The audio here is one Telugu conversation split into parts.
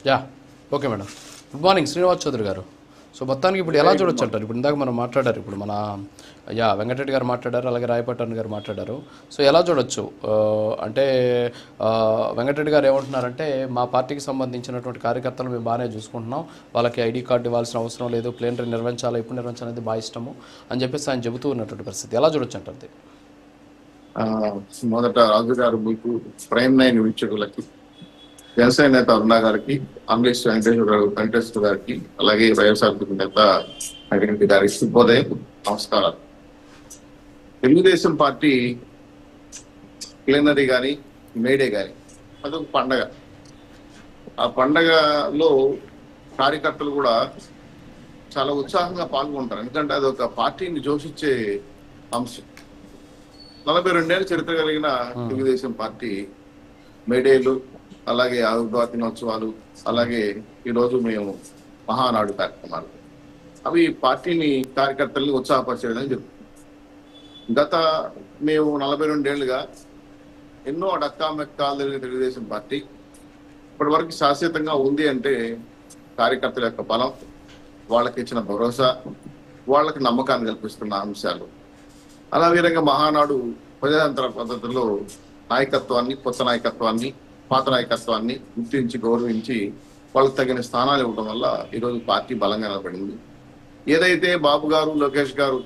Yeah, okay madam. Good morning Srinivas Chowdary garu. So మొత్తానికి ఇప్పుడు ఎలా వెరీ గుడ్ చూడొచ్చు మార్నింగ్. అంటారు? ఇప్పుడు ఇందాక మనం మాట్లాడారు, ఇప్పుడు మన వెంకటరెడ్డి గారు మాట్లాడారు, అలాగే రాయపట్టన్ గారు మాట్లాడారు. సో ఎలా చూడొచ్చు అంటే ఆ, వెంకటరెడ్డి గారు ఏమంటున్నారంటే మా పార్టీకి సంబంధించినటువంటి కార్యకర్తలు మేము బాగానే చూసుకుంటున్నాం, వాళ్ళకి ఐడి కార్డు ఇవ్వాల్సిన అవసరం లేదు, ప్లేనరీ నిర్వహించాలి, ఎప్పుడు నిర్వహించాలనేది బాగా ఇష్టము అని చెప్పేసి ఆయన చెబుతూ ఉన్నటువంటి పరిస్థితి ఎలా చూడొచ్చు అంటారు? ఆ, మొదట రాజు గారు మీకు ప్రైమ్ నైన్ వీక్షకులకి, వ్యవసాయ నేత అరుణ గారికి, అమరీష్ వెంకటేశ్వర గారికి, అలాగే వైఎస్ఆర్సీపీ నేత వెంకటరెడ్డి గారికి శుభోదయం, నమస్కారాలు. తెలుగుదేశం పార్టీ ప్లీనరీ గాని, మేడే గాని అదొక పండగ. ఆ పండగలో కార్యకర్తలు కూడా చాలా ఉత్సాహంగా పాల్గొంటారు, ఎందుకంటే అది ఒక పార్టీని జోషించే అంశం. 42 ఏళ్ళ చరిత్ర కలిగిన తెలుగుదేశం పార్టీ మేడేలు, అలాగే ఆవిర్భావ దినోత్సవాలు, అలాగే ఈరోజు మేము మహానాడు కార్యక్రమాలు, అవి పార్టీని కార్యకర్తల్ని ఉత్సాహపరిచేయడం జరుగుతుంది. గత మేము 42 ఏళ్ళుగా ఎన్నో అడక్కా మెక్కాలు జరిగిన తెలుగుదేశం పార్టీ ఇప్పటి వరకు శాశ్వతంగా ఉంది అంటే కార్యకర్తల యొక్క బలం, వాళ్ళకి ఇచ్చిన భరోసా, వాళ్ళకి నమ్మకాన్ని కల్పిస్తున్న అంశాలు. అలా విధంగా మహానాడు ప్రజాతంత్ర పద్ధతిలో నాయకత్వాన్ని, కొత్త నాయకత్వాన్ని, పాత నాయకత్వాన్ని గుర్తించి గౌరవించి వాళ్ళకి తగిన స్థానాలు ఇవ్వడం వల్ల ఈరోజు పార్టీ బలంగా నిలబడింది. ఏదైతే బాబు గారు, లోకేష్ గారు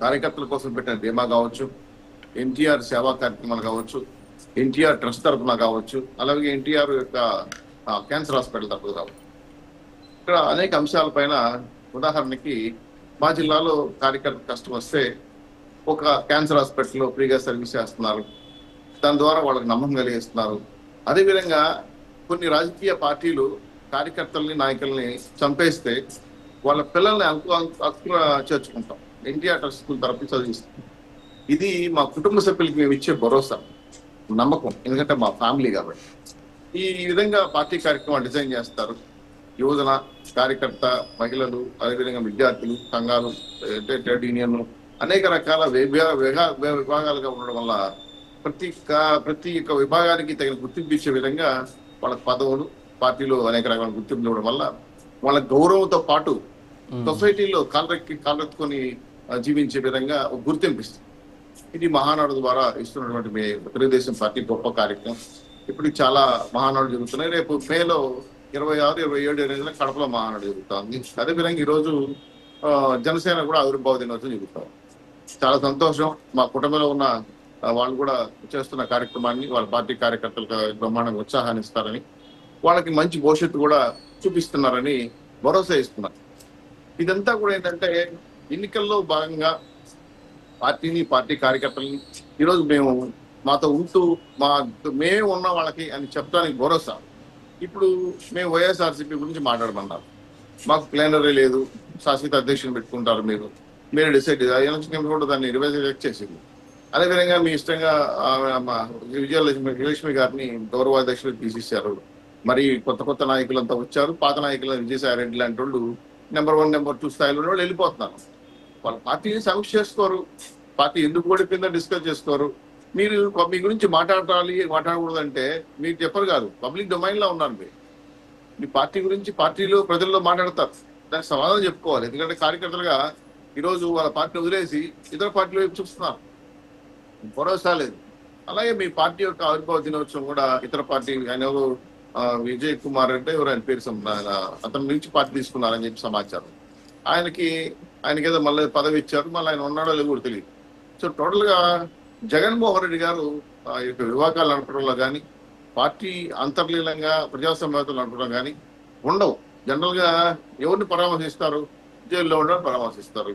కార్యకర్తల కోసం పెట్టిన బీమా కావచ్చు, ఎన్టీఆర్ సేవా కార్యక్రమాలు కావచ్చు, ఎన్టీఆర్ ట్రస్ట్ తరఫున కావచ్చు, అలాగే ఎన్టీఆర్ యొక్క క్యాన్సర్ హాస్పిటల్ తరఫున కావచ్చు, ఇక్కడ అనేక అంశాలపైన, ఉదాహరణకి మా జిల్లాలో కార్యకర్త కష్టం వస్తే ఒక క్యాన్సర్ హాస్పిటల్లో ఫ్రీగా సర్వీస్ చేస్తున్నారు, దాని ద్వారా వాళ్ళకి నమ్మకం కలిగిస్తున్నారు. అదేవిధంగా కొన్ని రాజకీయ పార్టీలు కార్యకర్తల్ని, నాయకుల్ని చంపేస్తే వాళ్ళ పిల్లల్ని హక్కుగా చేర్చుకుంటాం, ఎన్టీఆర్ ట్రస్ట్ స్కూల్ తరఫున చదివిస్తాం. ఇది మా కుటుంబ సభ్యులకి మేము ఇచ్చే భరోసా, నమ్మకం, ఎందుకంటే మా ఫ్యామిలీ కాబట్టి. ఈ విధంగా పార్టీ కార్యక్రమాలు డిజైన్ చేస్తారు. యువజన, కార్యకర్త, మహిళలు, అదేవిధంగా విద్యార్థులు, సంఘాలు, ట్రేడ్ యూనియన్లు, అనేక రకాల విభాగాలుగా ఉండడం వల్ల ప్రతి ఒక్క విభాగానికి తగిన గుర్తింపు ఇచ్చే విధంగా వాళ్ళకి పదవులు, పార్టీలో అనేక రకాల గుర్తింపులు ఇవ్వడం వల్ల వాళ్ళ గౌరవంతో పాటు సొసైటీలో కాళ్ళెత్తుకొని జీవించే విధంగా ఒక గుర్తింపు ఇస్తుంది. ఇది మహానాడు ద్వారా ఇస్తున్నటువంటి తెలుగుదేశం పార్టీ గొప్ప కార్యక్రమం. ఇప్పుడు చాలా మహానాడు జరుగుతున్నాయి. రేపు మేలో 26, 27, 28 కడపలో మహానాడు జరుగుతుంది. అదేవిధంగా ఈరోజు జనసేన కూడా ఆవిర్భావ దినోత్సవం జరుగుతాం. చాలా సంతోషం. మా కుటుంబంలో ఉన్న వాళ్ళు కూడా చేస్తున్న కార్యక్రమాన్ని వాళ్ళ పార్టీ కార్యకర్తలకు బ్రహ్మాండంగా ఉత్సాహాన్ని ఇస్తారని, వాళ్ళకి మంచి భవిష్యత్తు కూడా చూపిస్తున్నారని భరోసా ఇస్తున్నారు. ఇదంతా కూడా ఏంటంటే ఎన్నికల్లో భాగంగా పార్టీని, పార్టీ కార్యకర్తలని ఈరోజు మేము మాతో ఉంటూ మేమే ఉన్న వాళ్ళకి అని చెప్పడానికి భరోసా. ఇప్పుడు మేము వైఎస్ఆర్సీపీ గురించి మాట్లాడమన్నారు. మాకు ప్లేనరీ లేదు, శాశ్వత అధ్యక్షుని పెట్టుకుంటారు, మీరు డిసైడ్. ఎలక్షన్ కూడా దాన్ని రిజెక్ట్ చేసింది. అదేవిధంగా మీ ఇష్టంగా విజయలక్ష్మి గారిని గౌరవాధ్యక్షులు తీసేశారు. మరి కొత్త నాయకులంతా వచ్చారు. పాత నాయకులు విజయసాయి రెడ్డి లాంటి వాళ్ళు నెంబర్ 1, నెంబర్ 2 స్థాయిలో వాళ్ళు వెళ్ళిపోతున్నారు. వాళ్ళ పార్టీని సమీక్ష చేసుకోరు, పార్టీ ఎందుకు ఓడిపోయిందో డిస్కస్ చేసుకోరు. మీరు మీ గురించి మాట్లాడకూడదు అంటే మీరు చెప్పరు కాదు, పబ్లిక్ డొమైన్ లో ఉన్నారు. మీ పార్టీ గురించి పార్టీలో, ప్రజల్లో మాట్లాడతారు, దానికి సమాధానం చెప్పుకోవాలి. ఎందుకంటే కార్యకర్తలుగా ఈరోజు వాళ్ళ పార్టీని వదిలేసి ఇతర పార్టీల వైపు చూస్తున్నారు, భరోసా లేదు. అలాగే మీ పార్టీ యొక్క ఆవిర్భావ దినోత్సవం కూడా ఇతర పార్టీ, ఆయన ఎవరు విజయ్ కుమార్ అంటే ఎవరు, ఆయన పేరు అతని నుంచి పార్టీ తీసుకున్నారని చెప్పి సమాచారం. ఆయనకి ఏదో మళ్ళీ పదవి ఇచ్చారు, మళ్ళీ ఆయన ఉన్నాడో లేదో కూడా తెలియదు. సో టోటల్ గా జగన్మోహన్ రెడ్డి గారు ఈ యొక్క వివాహాలు నడపడంలో కానీ, పార్టీ అంతర్లీనంగా ప్రజాసంవేదనలు నడపడం కానీ ఉండవు. జనరల్ గా ఎవరిని పరామర్శిస్తారు? జైల్లో ఉండడం పరామర్శిస్తారు,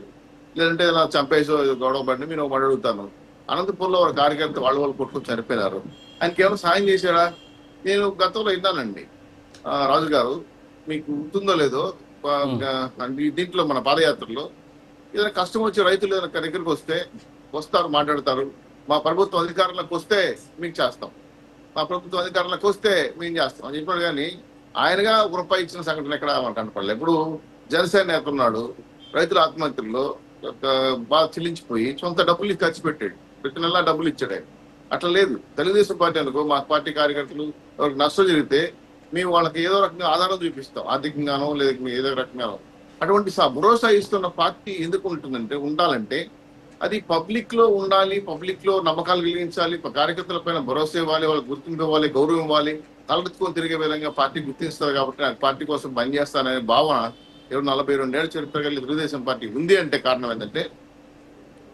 లేదంటే నా చంపేసో గొడవ పడిని నేను ఒకటి అడుగుతాను. అనంతపురంలో ఒక కార్యకర్త వాళ్ళు కొట్టుకొని చనిపోయినారు, ఆయనకి ఏమైనా సాయం చేశాడా? నేను గతంలో విన్నానండి. రాజు గారు మీకు గుర్తుందో లేదో, దీంట్లో మన పాదయాత్రలో ఏదైనా కష్టం వచ్చి రైతులు ఏదైనా దగ్గరికి వస్తారు, మాట్లాడతారు. మా ప్రభుత్వం అధికారంలోకి వస్తే మీకు చేస్తాం, మా ప్రభుత్వం అధికారంలోకి వస్తే మేము చేస్తాం అని చెప్పాడు. కానీ ఆయనగా రూపాయి ఇచ్చిన సంఘటన ఎక్కడ కనపడలేదు. ఇప్పుడు జనసేన నేత ఉన్నాడు, రైతుల ఆత్మహత్యల్లో బాగా చెల్లించిపోయి సొంత డబ్బులు ఖర్చు పెట్టాడు, ప్రతి నెలా డబ్బులు ఇచ్చాడు ఆయన. అట్లా లేదు తెలుగుదేశం పార్టీ అనుకో. మా పార్టీ కార్యకర్తలు ఎవరికి నష్టం జరిగితే మేము వాళ్ళకి ఏదో రకంగా ఆధారం చూపిస్తాం, ఆర్థికంగానో లేదా ఏదో రకంగానో. అటువంటి భరోసా ఇస్తున్న పార్టీ ఎందుకు ఉంటుందంటే, ఉండాలంటే అది పబ్లిక్ లో ఉండాలి, పబ్లిక్ లో నమ్మకాలు కలిగించాలి, కార్యకర్తల పైన భరోసా ఇవ్వాలి, వాళ్ళకి గుర్తింపు ఇవ్వాలి, గౌరవం ఇవ్వాలి, తలెత్తుకొని తిరిగే విధంగా పార్టీ గుర్తిస్తారు. కాబట్టి నాకు పార్టీ కోసం పనిచేస్తాననే భావన 42 ఏళ్ల చరిత్ర కలిగిన తెలుగుదేశం పార్టీ ఉంది అంటే కారణం ఏంటంటే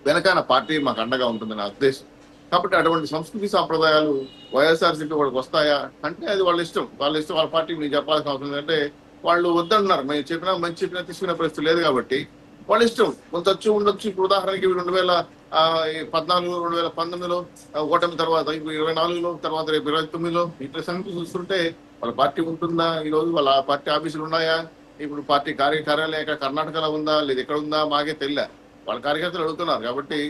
వెనకాల పార్టీ మాకు అండగా ఉంటుందని నా ఉద్దేశం. కాబట్టి అటువంటి సంస్కృతి సాంప్రదాయాలు వైఎస్ఆర్సీపీ వాళ్ళకి వస్తాయా అంటే అది వాళ్ళ ఇష్టం. వాళ్ళ పార్టీకి నేను చెప్పాల్సిన అవసరం ఏంటంటే వాళ్ళు వద్దన్నారు. మేము చెప్పినా మంచి చెప్పినా తీసుకునే పరిస్థితి లేదు కాబట్టి వాళ్ళ ఇష్టం. కొంత ఉండొచ్చు. ఇప్పుడు ఉదాహరణకి 2014 2019లో ఓటమి తర్వాత, ఇప్పుడు 24లో తర్వాత, రేపు 29లో ఇట్లా సంగతి చూస్తుంటే వాళ్ళ పార్టీ ఉంటుందా? ఈ రోజు వాళ్ళ పార్టీ ఆఫీసులు ఉన్నాయా? ఇప్పుడు పార్టీ కార్యాలయం ఎక్కడ కర్ణాటకలో ఉందా లేదా ఎక్కడ ఉందా మాకే తెలియదు. వాళ్ళ కార్యకర్తలు అడుగుతున్నారు. కాబట్టి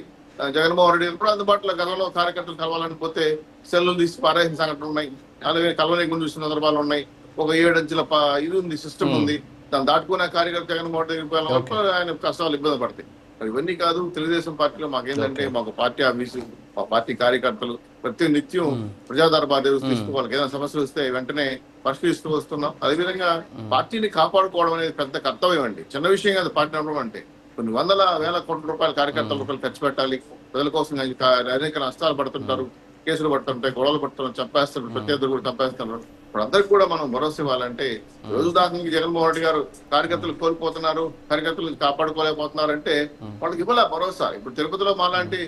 జగన్మోహన్ రెడ్డి కూడా అందుబాటులో గతంలో కార్యకర్తలు కలవాలని పోతే సెల్లు తీసి పారేసిన సంఘటనలు ఉన్నాయి, అలాగే కలవలేకుండా చూసిన సందర్భాలు ఉన్నాయి. ఒక 7 అంచెల ఇది ఉంది, సిస్టమ్ ఉంది. దాన్ని దాటుకునే కార్యకర్త జగన్మోహన్ రెడ్డి ఆయన కష్టాలు ఇబ్బంది పడతాయి. ఇవన్నీ కాదు. తెలుగుదేశం పార్టీలో మాకేంటంటే మాకు పార్టీ ఆఫీసు, మా పార్టీ కార్యకర్తలు ప్రతి నిత్యం ప్రజాదర్బార్ తీసుకోవాలి. ఏదైనా సమస్యలు వస్తే వెంటనే పరిష్కరిస్తూ వస్తున్నాం. అదేవిధంగా పార్టీని కాపాడుకోవడం అనేది పెద్ద కర్తవ్యం అండి, చిన్న విషయం కాదు. పార్టీ నడవడం అంటే కొన్ని వందల వేల కోట్ల రూపాయలు కార్యకర్తల రూపాయలు ఖర్చు పెట్టాలి. ప్రజల కోసం అనేక నష్టాలు పడుతుంటారు, కేసులు పడుతుంటాయి, గొడవలు పడుతున్నారు, చంపేస్తున్నారు, ప్రత్యర్థులు కూడా చంపేస్తున్నారు. ఇప్పుడు అందరికి కూడా మనం భరోసా ఇవ్వాలంటే రోజు దాకా జగన్మోహన్ రెడ్డి గారు కార్యకర్తలు కోల్పోతున్నారు, కార్యకర్తలు కాపాడుకోలేకపోతున్నారు అంటే వాళ్ళకి ఇవ్వాల భరోసా. ఇప్పుడు తిరుపతిలో మాలాంటి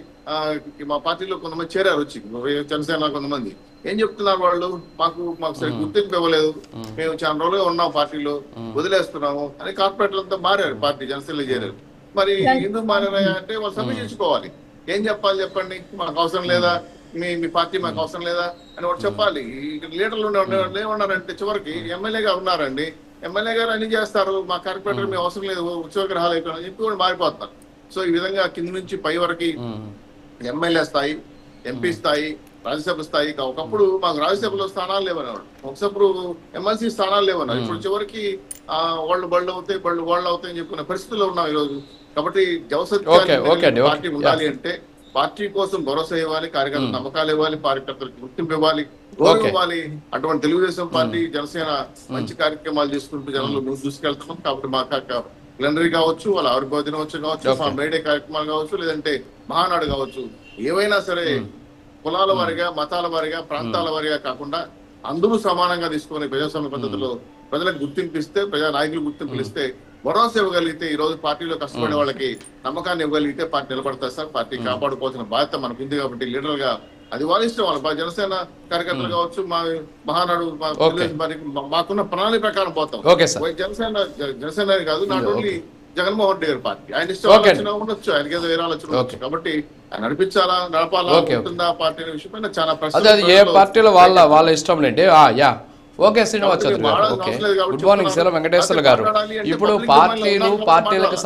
మా పార్టీలో కొంతమంది చేరారు, వచ్చి జనసేన కొంతమంది ఏం చెప్తున్నారు, వాళ్ళు మాకు సరే గుర్తింపు ఇవ్వలేదు, మేము చాలా రోజులుగా ఉన్నాం పార్టీలో, వదిలేస్తున్నాము అని కార్పొరేటర్లంతా మారారు, పార్టీ జనసేనలో చేరారు. మరి ఎందుకు మారారా అంటే వాళ్ళు సమీక్షించుకోవాలి. ఏం చెప్పాలి చెప్పండి, మాకు అవసరం లేదా, మీ పార్టీ మాకు అవసరం లేదా అని ఒకటి చెప్పాలి. లీడర్లు ఏమన్నారంటే చివరికి ఎమ్మెల్యే గారు ఉన్నారండి, ఎమ్మెల్యే గారు అన్ని చేస్తారు, మా కార్పొరేటర్ మేము అవసరం లేదు, ఉత్సవ గ్రహాలు అయిపోయినా చెప్పి కూడా మారిపోతున్నారు. సో ఈ విధంగా కింద నుంచి పై వరకు ఎమ్మెల్యే స్థాయి, ఎంపీ స్థాయి, రాజ్యసభ స్థాయి. ఒకప్పుడు మాకు రాజ్యసభలో స్థానాలు లేవనేవాడు, ఒకప్పుడు ఎమ్మెల్సీ స్థానాలు లేవన్నారు. ఇప్పుడు చివరికి వాళ్ళు బళ్ళు అవుతాయి, వాళ్ళు అవుతాయని చెప్పుకునే పరిస్థితుల్లో ఉన్నాం ఈ రోజు. కాబట్టి జవసత్యాలు పార్టీ ఉండాలి అంటే పార్టీ కోసం భరోసా ఇవ్వాలి, కార్యకర్తలు నమ్మకాలు ఇవ్వాలి, కార్యకర్తలకు గుర్తింపు ఇవ్వాలి, గౌరవం ఇవ్వాలి. అటువంటి తెలుగుదేశం పార్టీ జనసేన మంచి కార్యక్రమాలు చేసుకుంటూ జనంలో ముందు దూసుకెళ్తున్నాం. కాబట్టి మాకు ప్లెనరీ కావచ్చు, వాళ్ళ ఆవిర్భావ దినోత్సవం కావచ్చు, మా మేడే కార్యక్రమాలు కావచ్చు, లేదంటే మహానాడు కావచ్చు, ఏవైనా సరే కులాల వారిగా, మతాల వారిగా, ప్రాంతాల వారిగా కాకుండా అందరూ సమానంగా తీసుకునే ప్రజాస్వామ్య పద్ధతిలో ప్రజలకు గుర్తింపిస్తే, ప్రజా నాయకులు గుర్తింపులు ఇస్తే, భరోసా ఇవ్వగలిగితే, ఈ రోజు పార్టీలో కష్టపడే వాళ్ళకి నమ్మకాన్ని ఇవ్వగలిగితే పార్టీ నిలబడతారు సార్. పార్టీ కాపాడుకోవాల్సిన బాధ్యత మనకు ఉంది. కాబట్టి లీడర్ గా అది వాళ్ళ ఇష్టం. వాళ్ళ జనసేన కార్యకర్తలు కావచ్చు, మా మహానాడు మాకున్న ప్రణాళిక ప్రకారం పోతాం. జనసేన కాదు, నాట్ ఓన్లీ జగన్మోహన్ రెడ్డి గారి పార్టీ, ఆయన ఇష్టం ఉండొచ్చు, ఆయనకి ఏదో వేరే ఆలోచన ఉండొచ్చు. కాబట్టి ఆయన నడిపించాలా, నడపాలా, ఉంటుందా పార్టీ అనే విషయం పైన చాలా ప్రశ్నలు. ఏ పార్టీలో వాళ్ళ ఇష్టం లేండి. ఓకే శ్రీనివాస్ చౌదరి గారు, okay, good morning sir. Venkateswara గారు, ఇప్పుడు పార్టీలకు